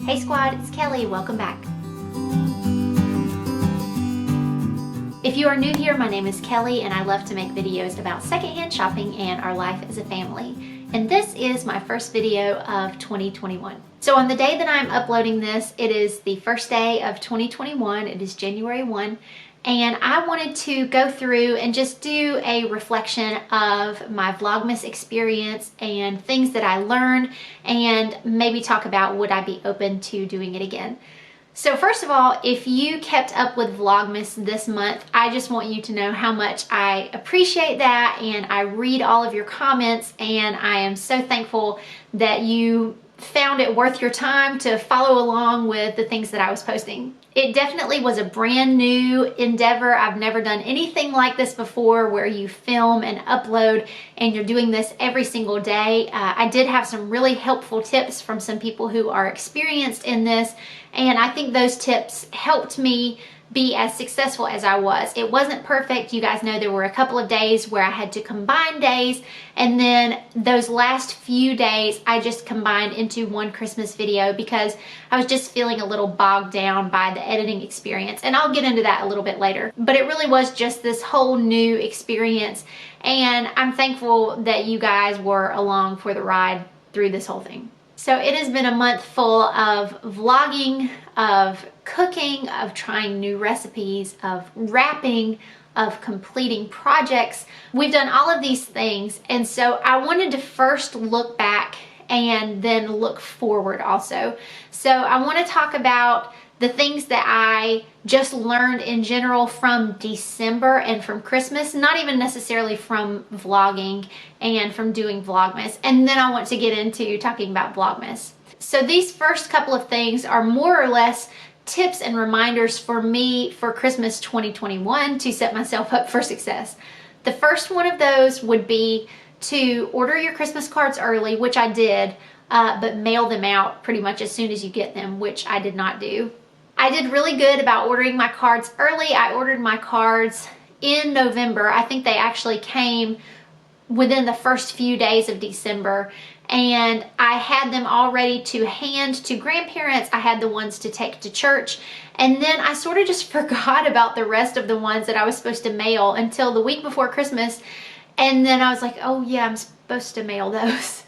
Hey squad, it's Kelly. Welcome back. If you are new here, my name is Kelly and I love to make videos about secondhand shopping and our life as a family. And this is my first video of 2021. So on the day that I'm uploading this, it is the first day of 2021. It is January 1. And I wanted to go through and just do a reflection of my Vlogmas experience and things that I learned, and maybe talk about would I be open to doing it again. So first of all, if you kept up with Vlogmas this month, I just want you to know how much I appreciate that, and I read all of your comments, and I am so thankful that you found it worth your time to follow along with the things that I was posting. It definitely was a brand new endeavor. I've never done anything like this before, where you film and upload and you're doing this every single day. I did have some really helpful tips from some people who are experienced in this, and I think those tips helped me be as successful as I was. It wasn't perfect. You guys know there were a couple of days where I had to combine days, and then those last few days I just combined into one Christmas video because I was just feeling a little bogged down by the editing experience, and I'll get into that a little bit later. But it really was just this whole new experience, and I'm thankful that you guys were along for the ride through this whole thing. So it has been a month full of vlogging, of cooking, of trying new recipes, of wrapping, of completing projects. We've done all of these things, and so I wanted to first look back and then look forward also. So I want to talk about the things that I just learned in general from December and from Christmas, not even necessarily from vlogging and from doing Vlogmas. And then I want to get into talking about Vlogmas. So these first couple of things are more or less tips and reminders for me for Christmas 2021 to set myself up for success. The first one of those would be to order your Christmas cards early, which I did, but mail them out pretty much as soon as you get them, which I did not do. I did really good about ordering my cards early. I ordered my cards in November. I think they actually came within the first few days of December, and I had them all ready to hand to grandparents. I had the ones to take to church, and then I sort of just forgot about the rest of the ones that I was supposed to mail until the week before Christmas, and then I was like, oh yeah, I'm supposed to mail those.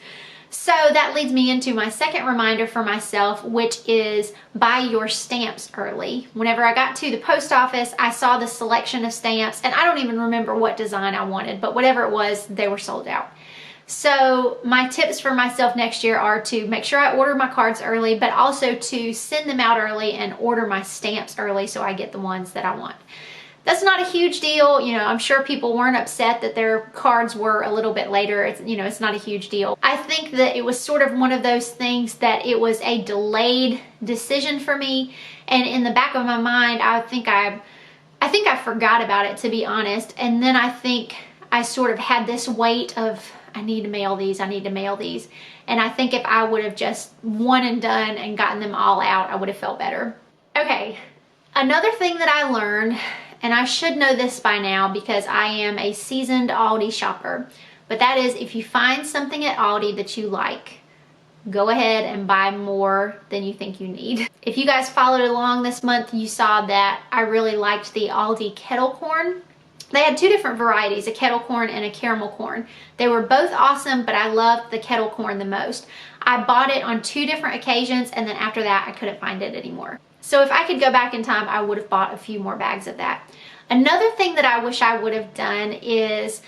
So that leads me into my second reminder for myself, which is buy your stamps early. Whenever I got to the post office, I saw the selection of stamps, and I don't even remember what design I wanted, but whatever it was, they were sold out. So my tips for myself next year are to make sure I order my cards early, but also to send them out early and order my stamps early so I get the ones that I want. That's not a huge deal. You know, I'm sure people weren't upset that their cards were a little bit later. It's not a huge deal. I think that it was sort of one of those things that it was a delayed decision for me. And in the back of my mind, I think I forgot about it, to be honest. And then I think I sort of had this weight of, I need to mail these, I need to mail these. And I think if I would have just one and done and gotten them all out, I would have felt better. Okay, another thing that I learned, and I should know this by now because I am a seasoned Aldi shopper, but that is, if you find something at Aldi that you like, go ahead and buy more than you think you need. If you guys followed along this month, you saw that I really liked the Aldi kettle corn. They had two different varieties, a kettle corn and a caramel corn. They were both awesome, but I loved the kettle corn the most. I bought it on two different occasions, and then after that, I couldn't find it anymore. So if I could go back in time, I would have bought a few more bags of that. Another thing that I wish I would have done is,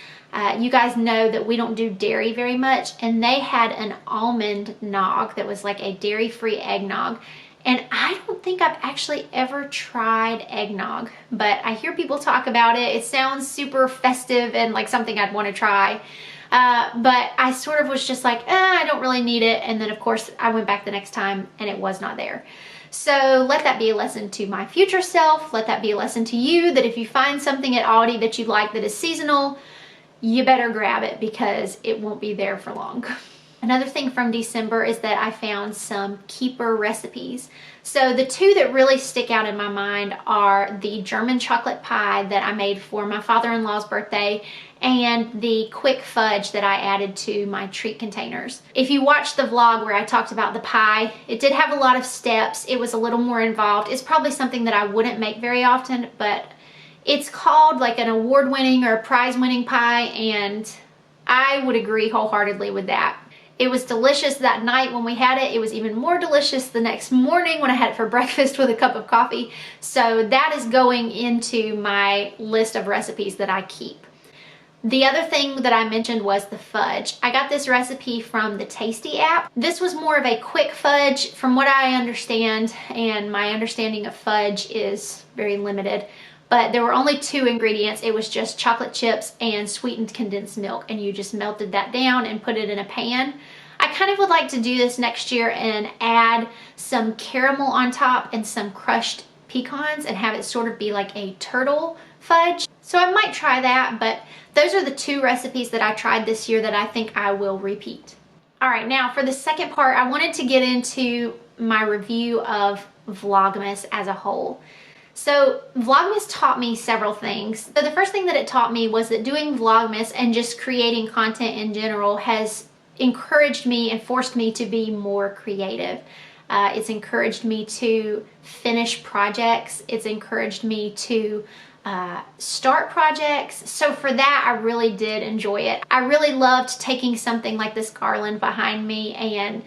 you guys know that we don't do dairy very much, and they had an almond nog that was like a dairy-free eggnog. And I don't think I've actually ever tried eggnog, but I hear people talk about it. It sounds super festive and like something I'd want to try. But I sort of was just like, I don't really need it. And then of course I went back the next time and it was not there. So let that be a lesson to my future self. Let that be a lesson to you, that if you find something at Aldi that you like that is seasonal, you better grab it because it won't be there for long. Another thing from December is that I found some keeper recipes. So the two that really stick out in my mind are the German chocolate pie that I made for my father-in-law's birthday and the quick fudge that I added to my treat containers. If you watched the vlog where I talked about the pie, it did have a lot of steps. It was a little more involved. It's probably something that I wouldn't make very often, but it's called like an award-winning or a prize-winning pie, and I would agree wholeheartedly with that. It was delicious that night when we had it. It was even more delicious the next morning when I had it for breakfast with a cup of coffee. So that is going into my list of recipes that I keep. The other thing that I mentioned was the fudge. I got this recipe from the Tasty app. This was more of a quick fudge from what I understand, and my understanding of fudge is very limited. But there were only 2 ingredients. It was just chocolate chips and sweetened condensed milk, and you just melted that down and put it in a pan. I kind of would like to do this next year and add some caramel on top and some crushed pecans and have it sort of be like a turtle fudge. So I might try that, but those are the 2 recipes that I tried this year that I think I will repeat. All right, now for the second part, I wanted to get into my review of Vlogmas as a whole. So Vlogmas taught me several things. So the first thing that it taught me was that doing Vlogmas and just creating content in general has encouraged me and forced me to be more creative. It's encouraged me to finish projects. It's encouraged me to start projects. So for that, I really did enjoy it. I really loved taking something like this garland behind me, and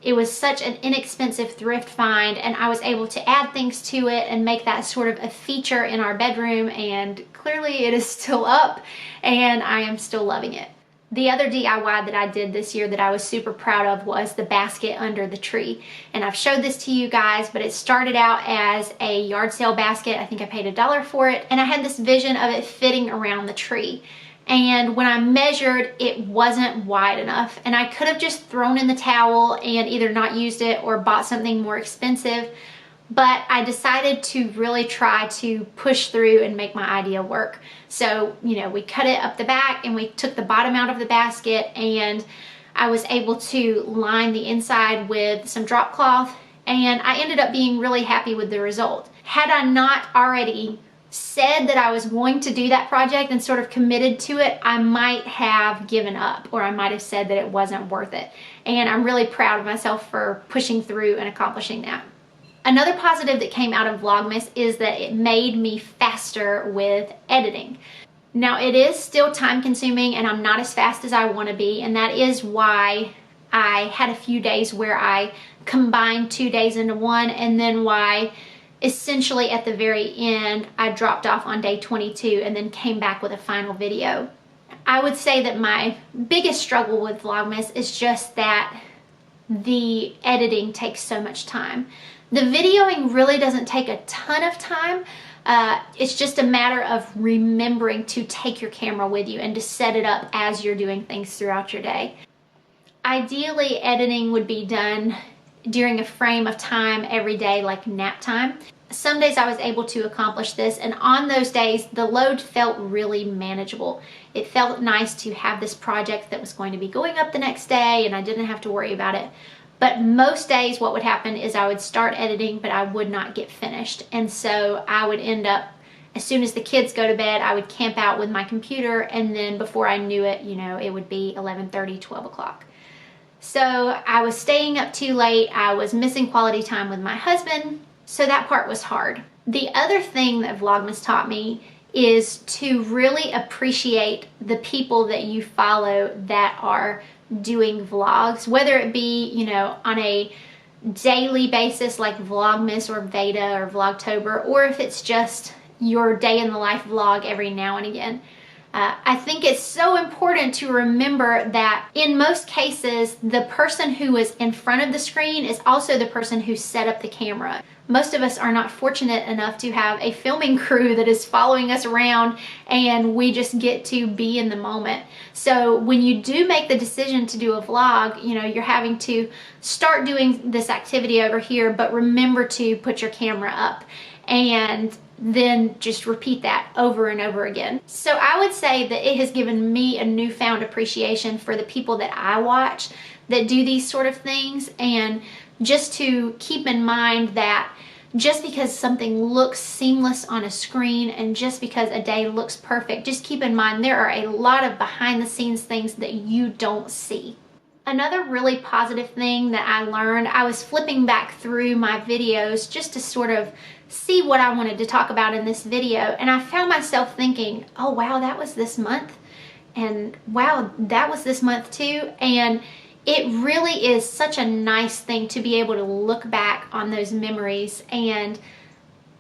it was such an inexpensive thrift find, and I was able to add things to it and make that sort of a feature in our bedroom, and clearly it is still up and I am still loving it. The other DIY that I did this year that I was super proud of was the basket under the tree. And I've showed this to you guys, but it started out as a yard sale basket. I think I paid $1 for it, and I had this vision of it fitting around the tree. And when I measured, it wasn't wide enough, and I could have just thrown in the towel and either not used it or bought something more expensive, but I decided to really try to push through and make my idea work. So, we cut it up the back and we took the bottom out of the basket, and I was able to line the inside with some drop cloth, and I ended up being really happy with the result. Had I not already said that I was going to do that project and sort of committed to it, I might have given up, or I might have said that it wasn't worth it. And I'm really proud of myself for pushing through and accomplishing that. Another positive that came out of Vlogmas is that it made me faster with editing. Now, it is still time consuming and I'm not as fast as I want to be, and that is why I had a few days where I combined 2 days into one, and then why essentially at the very end I dropped off on day 22 and then came back with a final video. I would say that my biggest struggle with Vlogmas is just that the editing takes so much time. The videoing really doesn't take a ton of time. It's just a matter of remembering to take your camera with you and to set it up as you're doing things throughout your day. Ideally, editing would be done during a frame of time every day, like nap time. Some days I was able to accomplish this, and on those days the load felt really manageable. It felt nice to have this project that was going to be going up the next day and I didn't have to worry about it. But most days what would happen is I would start editing, but I would not get finished. And so I would end up, as soon as the kids go to bed, I would camp out with my computer, and then before I knew it, it would be 11:30, 12 o'clock. So I was staying up too late. I was missing quality time with my husband. So that part was hard. The other thing that Vlogmas taught me is to really appreciate the people that you follow that are doing vlogs, whether it be, on a daily basis like Vlogmas or Veda or Vlogtober, or if it's just your day in the life vlog every now and again. I think it's so important to remember that in most cases, the person who is in front of the screen is also the person who set up the camera. Most of us are not fortunate enough to have a filming crew that is following us around, and we just get to be in the moment. So when you do make the decision to do a vlog, you're having to start doing this activity over here, but remember to put your camera up. And then just repeat that over and over again. So I would say that it has given me a newfound appreciation for the people that I watch that do these sort of things, and just to keep in mind that just because something looks seamless on a screen and just because a day looks perfect, just keep in mind there are a lot of behind the scenes things that you don't see. Another really positive thing that I learned, I was flipping back through my videos just to sort of see what I wanted to talk about in this video, and I found myself thinking, oh wow, that was this month, and wow, that was this month too. And it really is such a nice thing to be able to look back on those memories and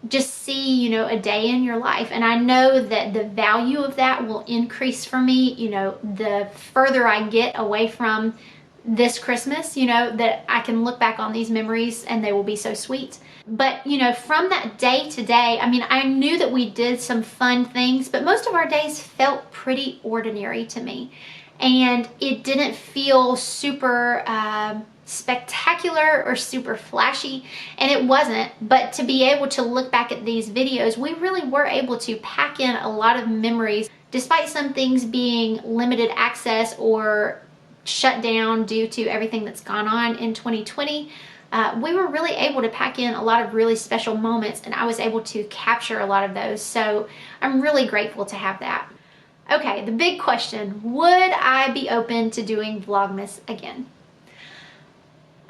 just see, you know, a day in your life. And I know that the value of that will increase for me, you know, the further I get away from this Christmas, you know, that I can look back on these memories and they will be so sweet. But, you know, from that day to day, I mean, I knew that we did some fun things, but most of our days felt pretty ordinary to me. And it didn't feel super spectacular or super flashy, and it wasn't. But to be able to look back at these videos, we really were able to pack in a lot of memories, despite some things being limited access or shut down due to everything that's gone on in 2020. We were really able to pack in a lot of really special moments, and I was able to capture a lot of those. So I'm really grateful to have that. Okay, the big question, would I be open to doing Vlogmas again?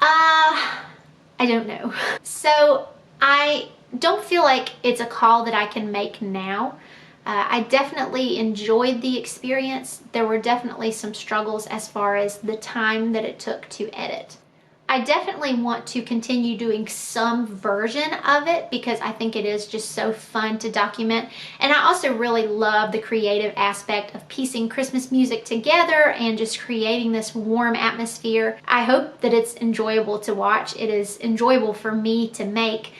I don't know. So I don't feel like it's a call that I can make now. I definitely enjoyed the experience. There were definitely some struggles as far as the time that it took to edit. I definitely want to continue doing some version of it because I think it is just so fun to document. And I also really love the creative aspect of piecing Christmas music together and just creating this warm atmosphere. I hope that it's enjoyable to watch. It is enjoyable for me to make.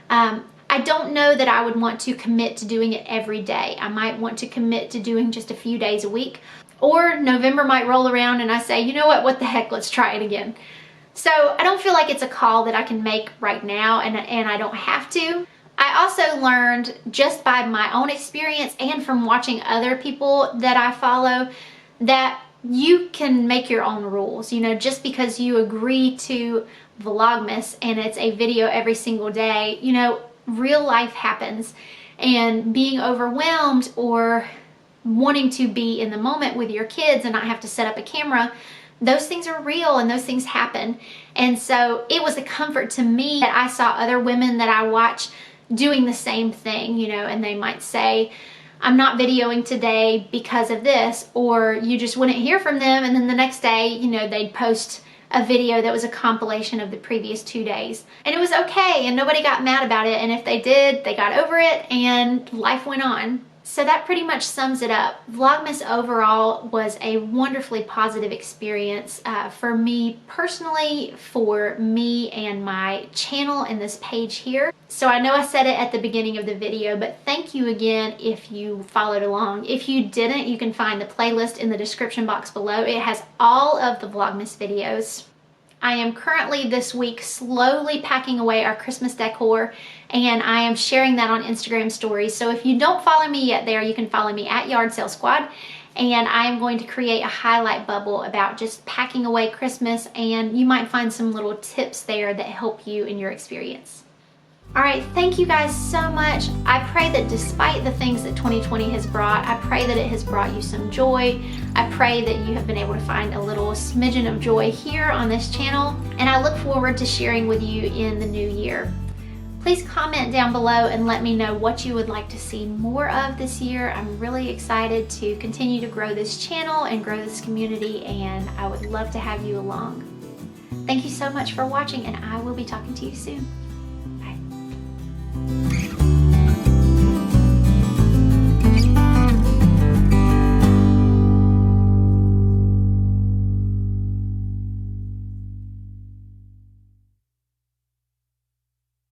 I don't know that I would want to commit to doing it every day. I might want to commit to doing just a few days a week. Or November might roll around and I say, you know what the heck, let's try it again. So I don't feel like it's a call that I can make right now, and I don't have to. I also learned just by my own experience and from watching other people that I follow that you can make your own rules. You know, just because you agree to Vlogmas and it's a video every single day, you know, real life happens, and being overwhelmed or wanting to be in the moment with your kids and not have to set up a camera, those things are real and those things happen. And so it was a comfort to me that I saw other women that I watch doing the same thing, you know, and they might say, I'm not videoing today because of this, or you just wouldn't hear from them, and then the next day, you know, they'd post a video that was a compilation of the previous 2 days. And it was okay, and nobody got mad about it, and if they did, they got over it, and life went on. So that pretty much sums it up. Vlogmas overall was a wonderfully positive experience for me personally, for me and my channel and this page here. So I know I said it at the beginning of the video, but thank you again if you followed along. If you didn't, you can find the playlist in the description box below. It has all of the Vlogmas videos. I am currently this week slowly packing away our Christmas decor, and I am sharing that on Instagram stories. So if you don't follow me yet there, you can follow me at Yard Sale Squad, and I am going to create a highlight bubble about just packing away Christmas, and you might find some little tips there that help you in your experience. All right, thank you guys so much. I pray that despite the things that 2020 has brought, I pray that it has brought you some joy. I pray that you have been able to find a little smidgen of joy here on this channel, and I look forward to sharing with you in the new year. Please comment down below and let me know what you would like to see more of this year. I'm really excited to continue to grow this channel and grow this community, and I would love to have you along. Thank you so much for watching, and I will be talking to you soon.